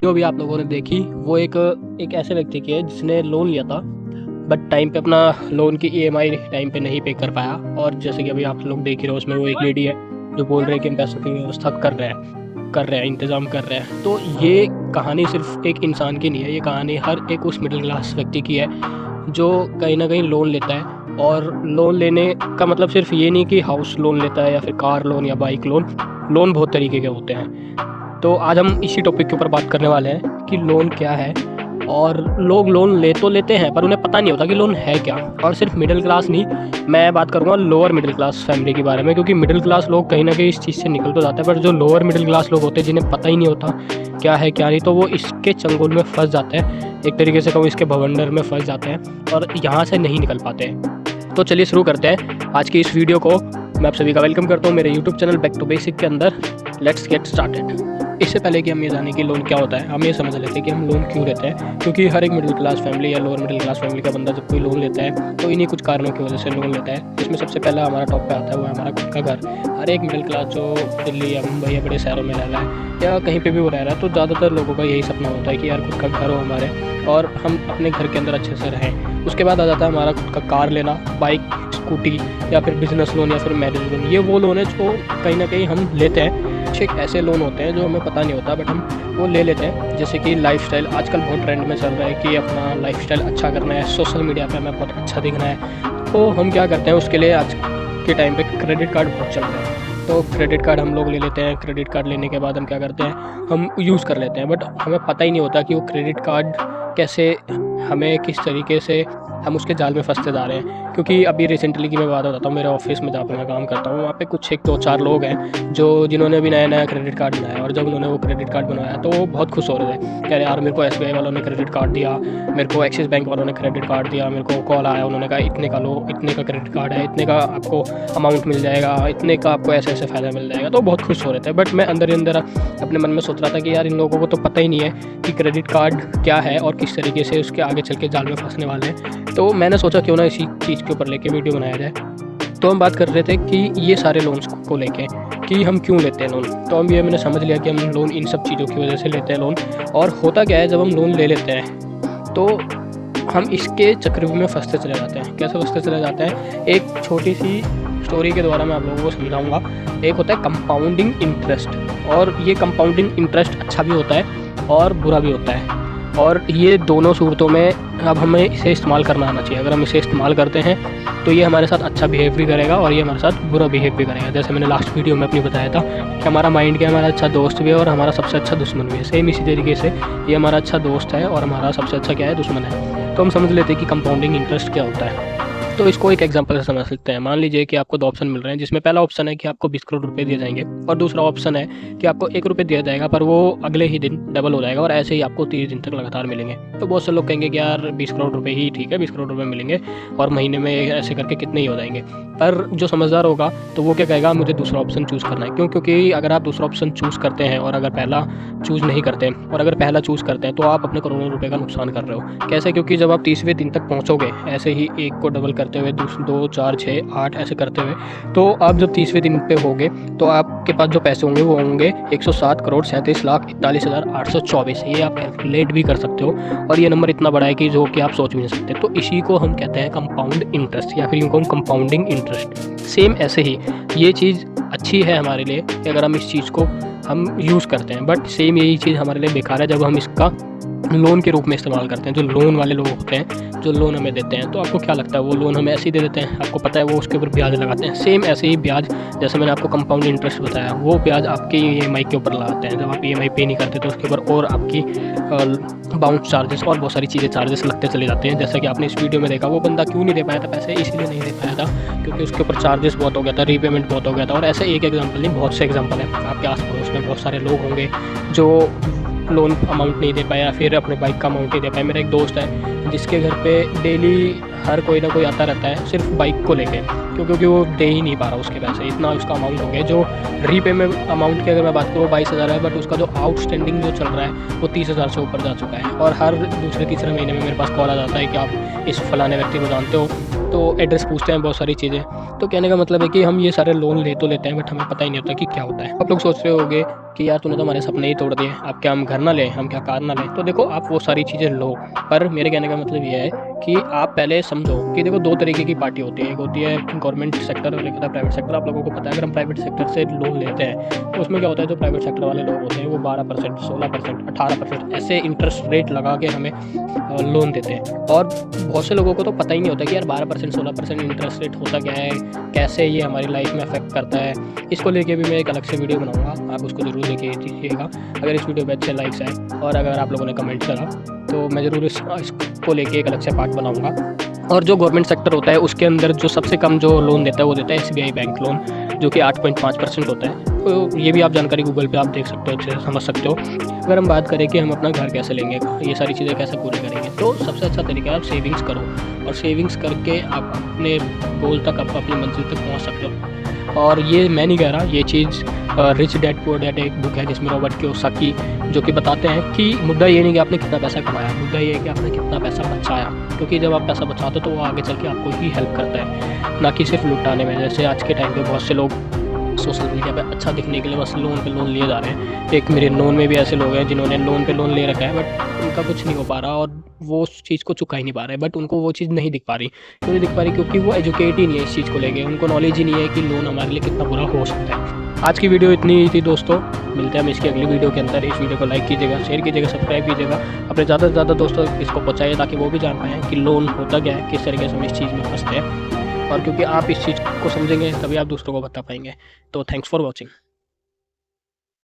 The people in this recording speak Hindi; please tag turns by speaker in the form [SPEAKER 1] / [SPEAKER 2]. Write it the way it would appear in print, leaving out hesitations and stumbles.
[SPEAKER 1] वीडियो भी आप लोगों ने देखी वो एक ऐसे व्यक्ति की है जिसने लोन लिया था, बट टाइम पे अपना लोन की ईएमआई टाइम पे नहीं पे कर पाया। और जैसे कि अभी आप लोग देख ही रहे हो, उसमें वो एक लेडी है जो बोल रहे हैं कि हम पैसों की व्यवस्था कर रहे हैं, इंतज़ाम कर रहे हैं। तो ये कहानी सिर्फ एक इंसान की नहीं है, ये कहानी हर एक उस मिडिल क्लास व्यक्ति की है जो कहीं ना कहीं लोन लेता है। और लोन लेने का मतलब सिर्फ ये नहीं कि हाउस लोन लेता है या फिर कार लोन या बाइक लोन। लोन बहुत तरीके के होते हैं। तो आज हम इसी टॉपिक के ऊपर बात करने वाले हैं कि लोन क्या है। और लोग लोन ले तो लेते हैं पर उन्हें पता नहीं होता कि लोन है क्या। और सिर्फ मिडिल क्लास नहीं, मैं बात करूँगा लोअर मिडिल क्लास फैमिली के बारे में, क्योंकि मिडिल क्लास लोग कहीं ना कहीं इस चीज़ से निकल तो जाते हैं, पर जो लोअर मिडिल क्लास लोग होते हैं जिन्हें पता ही नहीं होता क्या है क्या नहीं, तो वो इसके चंगुल में फंस जाते हैं। एक तरीके से कहूँ इसके भवंडर में फंस जाते हैं और यहाँ से नहीं निकल पाते हैं। तो चलिए शुरू करते हैं आज की इस वीडियो को। मैं आप सभी का वेलकम करता हूँ मेरे YouTube channel back to basic के अंदर। Let's get started. इससे पहले कि हम ये जाने कि लोन क्या होता है, हम ये समझ लेते हैं कि हम लोन क्यों लेते हैं। क्योंकि हर एक मिडिल क्लास फैमिली या लोअर मिडिल क्लास फैमिली का बंदा जब कोई लोन लेता है तो इन्हीं कुछ कारणों की वजह से लोन लेता है। इसमें सबसे पहला हमारा टॉप पे आता है वो है हमारा खुद का घर। हर एक मिडिल क्लास जो दिल्ली या मुंबई या बड़े शहरों में रह रहा है या कहीं पे भी वो रह रहा है, तो ज़्यादातर लोगों का यही सपना होता है कि यार खुद का घर हो हमारे और हम अपने घर के अंदर अच्छे से रहें। उसके बाद आ जाता है हमारा खुद का कार लेना, बाइक, स्कूटी या फिर बिजनेस लोन या फिर मैरिज लोन। ये वो लोन है जो कहीं ना कहीं हम लेते हैं। कुछ ऐसे लोन होते हैं जो हमें पता नहीं होता बट हम वो ले लेते हैं। जैसे कि लाइफस्टाइल आजकल बहुत ट्रेंड में चल रहा है कि अपना लाइफस्टाइल अच्छा करना है, सोशल मीडिया पे हमें बहुत अच्छा दिखना है। तो हम क्या करते हैं उसके लिए आज के टाइम पे क्रेडिट कार्ड बहुत चल रहा है। तो क्रेडिट कार्ड हम लोग ले लेते हैं। क्रेडिट कार्ड लेने के बाद हम क्या करते हैं, हम यूज़ कर लेते हैं, बट हमें पता ही नहीं होता कि वो क्रेडिट कार्ड कैसे हमें किस तरीके से हम उसके जाल में फंसते जा रहे हैं। क्योंकि अभी रिसेंटली की मैं बात बताता हूँ, मेरे ऑफिस में जहाँ पे मैं काम करता हूँ वहाँ पे कुछ 1-2-4 लोग हैं जिन्होंने अभी नया क्रेडिट कार्ड बनाया। और जब उन्होंने वो क्रेडिट कार्ड बनवाया तो वो बहुत खुश हो रहे थे, कह रहे यार मेरे को SBI वालों ने क्रेडिट कार्ड दिया, मेरे को एक्सिस बैंक वालों ने क्रेडिट कार्ड दिया, मेरे को कॉल आया, उन्होंने कहा इतने का लो, इतने का क्रेडिट कार्ड है, इतने का आपको अमाउंट मिल जाएगा, इतने का आपको ऐसे फ़ायदा मिल जाएगा। तो बहुत खुश हो रहे थे। बट मैं अंदर ही अंदर अपने मन में सोच रहा था कि यार इन लोगों को तो पता ही नहीं है कि क्रेडिट कार्ड क्या है और किस तरीके से उसके आगे चल के जाल में फंसने वाले हैं। तो मैंने सोचा क्यों ना इसी चीज़ के ऊपर लेके वीडियो बनाया जाए। तो हम बात कर रहे थे कि ये सारे लोन्स को लेके कि हम क्यों लेते हैं लोन। तो हम ये मैंने समझ लिया कि हम लोन इन सब चीज़ों की वजह से लेते हैं लोन। और होता क्या है, जब हम लोन ले लेते हैं तो हम इसके चक्रव्यूह में फंसते चले जाते हैं। कैसे फंसते चले जाते हैं, एक छोटी सी स्टोरी के द्वारा मैं आप लोगों को समझाऊंगा। एक होता है कंपाउंडिंग इंटरेस्ट, और ये कंपाउंडिंग इंटरेस्ट अच्छा भी होता है और बुरा भी होता है। और ये दोनों सूरतों में अब हमें इसे इस्तेमाल करना आना चाहिए। अगर हम इसे इस्तेमाल करते हैं तो ये हमारे साथ अच्छा बिहेव भी करेगा और ये हमारे साथ बुरा बिहेव भी करेगा। जैसे मैंने लास्ट वीडियो में अपनी बताया था कि हमारा माइंड क्या हमारा अच्छा दोस्त भी है और हमारा सबसे अच्छा दुश्मन भी है। सेम इसी तरीके से ये हमारा अच्छा दोस्त है और हमारा सबसे अच्छा क्या है, दुश्मन है। तो हम समझ लेते हैं कि कंपाउंडिंग इंटरेस्ट क्या होता है। तो इसको एक एग्जांपल से समझ सकते हैं। मान लीजिए कि आपको 2 ऑप्शन मिल रहे हैं, जिसमें पहला ऑप्शन है कि आपको 20 करोड़ रुपए दिए जाएंगे और दूसरा ऑप्शन है कि आपको 1 रुपये दिया जाएगा पर वो अगले ही दिन डबल हो जाएगा और ऐसे ही आपको 30 दिन तक लगातार मिलेंगे। तो बहुत से लोग कहेंगे कि यार 20 करोड़ रुपए ही ठीक है, 20 करोड़ रुपए मिलेंगे और महीने में ऐसे करके कितने ही हो जाएंगे। पर जो समझदार होगा तो वो क्या कहेगा, मुझे दूसरा ऑप्शन चूज़ करना है। क्यों? क्योंकि अगर आप दूसरा ऑप्शन चूज़ करते हैं और अगर पहला चूज़ नहीं करते और अगर पहला चूज़ करते हैं तो आप अपने करोड़ों रुपए का नुकसान कर रहे हो। कैसे? क्योंकि जब आप 30वें दिन तक पहुँचोगे ऐसे ही 1 को डबल करते हुए 2, 4, 6, 8 ऐसे करते हुए, तो आप जब 30वें दिन पे होगे तो आपके पास जो पैसे होंगे वो होंगे 107,37,41,824। ये आप कैलकुलेट भी कर सकते हो और ये नंबर इतना बड़ा है कि जो कि आप सोच भी नहीं सकते। तो इसी को हम कहते हैं कंपाउंड इंटरेस्ट या फिर यूँ कहूँ कंपाउंडिंग इंटरेस्ट। सेम ऐसे ही ये चीज़ अच्छी है हमारे लिए कि अगर हम इस चीज़ को हम यूज़ करते हैं, बट सेम यही चीज़ हमारे लिए बेकार है जब हम इसका लोन के रूप में इस्तेमाल करते हैं। जो लोन वाले लोग होते हैं जो लोन हमें देते हैं, तो आपको क्या लगता है वो लोन हमें ऐसे ही दे देते हैं? आपको पता है वो उसके ऊपर ब्याज लगाते हैं। सेम ऐसे ही ब्याज, जैसे मैंने आपको कंपाउंड इंटरेस्ट बताया, वो ब्याज आपके EMI के ऊपर लगाते हैं। जब आप EMI पे नहीं करते तो उसके ऊपर और आपकी बाउंस चार्जेस और बहुत सारी चीज़ें चार्जेस लगते चले जाते हैं। जैसा कि आपने इस वीडियो में देखा, वो बंदा क्यों नहीं दे पाया था पैसे, इसलिए नहीं दे पाया था क्योंकि उसके ऊपर चार्जेस बहुत हो गया था, रीपेमेंट बहुत हो गया था। और ऐसे एक एग्जाम्पल नहीं, बहुत से एग्जाम्पल है। आपके आस पड़ोस में बहुत सारे लोग होंगे जो लोन अमाउंट नहीं दे पाया, फिर अपने बाइक का अमाउंट नहीं दे पाया। मेरा एक दोस्त है जिसके घर पे डेली हर कोई ना कोई आता रहता है सिर्फ बाइक को लेके, क्योंकि वो दे ही नहीं पा रहा उसके पैसे, इतना उसका अमाउंट हो गया। जो रीपेमेंट अमाउट की अगर मैं बात करूँ 22,000 है, बट उसका जो आउटस्टैंडिंग जो चल रहा है वो 30,000 से ऊपर जा चुका है। और हर दूसरे तीसरे महीने में मेरे पास कॉल आ जाता है कि आप इस फलाने व्यक्ति को जानते हो, तो एड्रेस पूछते हैं, बहुत सारी चीज़ें। तो कहने का मतलब है कि हम ये सारे लोन ले तो लेते हैं बट हमें पता ही नहीं होता कि क्या होता है। आप लोग सोच रहे होंगे कि यार तूने तो हमारे सपने ही तोड़ दिए, अब क्या हम घर ना लें, हम क्या कार ना लें। तो देखो आप वो सारी चीज़ें लो, पर मेरे कहने का मतलब ये है कि आप पहले समझो कि देखो 2 तरीके की पार्टी होती है, एक होती है गवर्नमेंट सेक्टर और एक होता है प्राइवेट सेक्टर। आप लोगों को पता है अगर हम प्राइवेट सेक्टर से लोन लेते हैं तो उसमें क्या होता है, जो प्राइवेट सेक्टर वाले लोग होते हैं वो 12%, 16%, 18% ऐसे इंटरेस्ट रेट लगा के हमें लोन देते हैं। और बहुत से लोगों को तो पता ही नहीं होता कि यार 12%, 16% इंटरेस्ट रेट होता क्या है, कैसे ये हमारी लाइफ में अफेक्ट करता है। इसको लेके भी मैं एक अलग से वीडियो बनाऊंगा, आप उसको ज़रूर देख लीजिएगा। अगर इस वीडियो पे अच्छे लाइक्स आए और अगर आप लोगों ने कमेंट करा तो मैं ज़रूर इसको लेके एक अलग से पार्ट बनाऊंगा। और जो गवर्नमेंट सेक्टर होता है उसके अंदर जो सबसे कम जो लोन देता है वो देता है SBI बैंक लोन, जो कि 8.5% होता है। तो ये भी आप जानकारी गूगल पे आप देख सकते हो, अच्छे से समझ सकते हो। अगर हम बात करें कि हम अपना घर कैसे लेंगे, ये सारी चीज़ें कैसे पूरी करेंगे, तो सबसे अच्छा तरीका है आप सेविंग्स करो, और सेविंग्स करके आप अपने गोल तक, आप अपनी मंजिल तक पहुँच सकते हो। और ये मैं नहीं कह रहा, ये चीज़ रिच डैड पुअर डैड एक बुक है जिसमें रॉबर्ट कियोसाकी जो कि बताते हैं कि मुद्दा ये नहीं कि आपने कितना पैसा कमाया, मुद्दा ये है कि आपने कितना पैसा बचाया। क्योंकि जब आप पैसा बचाते हो तो वो आगे चल के आपको ही हेल्प करता है, ना कि सिर्फ लुटाने में। जैसे आज के टाइम पे बहुत से लोग सोशल मीडिया पे अच्छा दिखने के लिए बस लोन पे लोन लिए जा रहे हैं। एक मेरे नोन में भी ऐसे लोग हैं जिन्होंने लोन पे लोन ले रखा है, बट उनका कुछ नहीं हो पा रहा और वो उस चीज़ को चुका ही नहीं पा रहे। बट उनको वो चीज़ नहीं दिख पा रही, क्यों नहीं दिख पा रही? क्योंकि वो एजुकेट ही नहीं है इस चीज़ को लेके, उनको नॉलेज ही नहीं है कि लोन हमारे लिए कितना बुरा हो सकता है। आज की वीडियो इतनी ही थी दोस्तों, मिलते हैं हम इसकी अगली वीडियो के अंदर। इस वीडियो को लाइक कीजिएगा, शेयर कीजिएगा, सब्सक्राइब कीजिएगा, अपने ज़्यादा से ज़्यादा दोस्तों इसको पहुँचाइए ताकि वो भी जान पाएँ कि लोन होता क्या है, किस तरीके से हम इस चीज़ में फंसते हैं। और क्योंकि आप इस चीज़ को समझेंगे तभी आप दूसरों को बता पाएंगे। तो थैंक्स फॉर वॉचिंग।